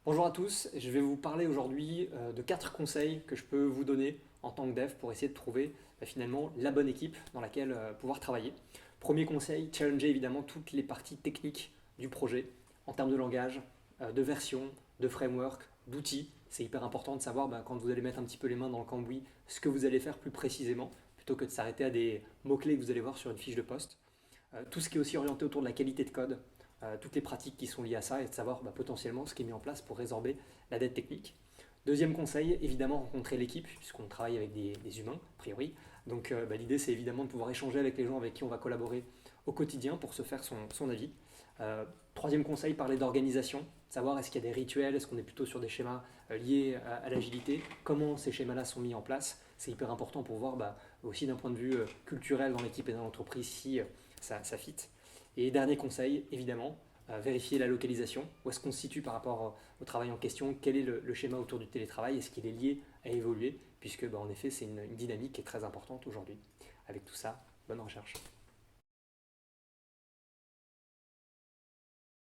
Bonjour à tous, je vais vous parler aujourd'hui de 4 conseils que je peux vous donner en tant que dev pour essayer de trouver finalement la bonne équipe dans laquelle pouvoir travailler. Premier conseil, challenger évidemment toutes les parties techniques du projet en termes de langage, de version, de framework, d'outils. C'est hyper important de savoir quand vous allez mettre un petit peu les mains dans le cambouis ce que vous allez faire plus précisément plutôt que de s'arrêter à des mots-clés que vous allez voir sur une fiche de poste. Tout ce qui est aussi orienté autour de la qualité de code, toutes les pratiques qui sont liées à ça et de savoir potentiellement ce qui est mis en place pour résorber la dette technique. Deuxième conseil, évidemment rencontrer l'équipe, puisqu'on travaille avec des humains, a priori. Donc l'idée c'est évidemment de pouvoir échanger avec les gens avec qui on va collaborer au quotidien pour se faire son avis. Troisième conseil, parler d'organisation, savoir est-ce qu'il y a des rituels, est-ce qu'on est plutôt sur des schémas liés à l'agilité, comment ces schémas-là sont mis en place. C'est hyper important pour voir aussi d'un point de vue culturel dans l'équipe et dans l'entreprise si ça fit. Et dernier conseil, évidemment, vérifier la localisation. Où est-ce qu'on se situe par rapport au travail en question? Quel est le schéma autour du télétravail? Est-ce qu'il est lié à évoluer? Puisque, en effet, c'est une dynamique qui est très importante aujourd'hui. Avec tout ça, bonne recherche.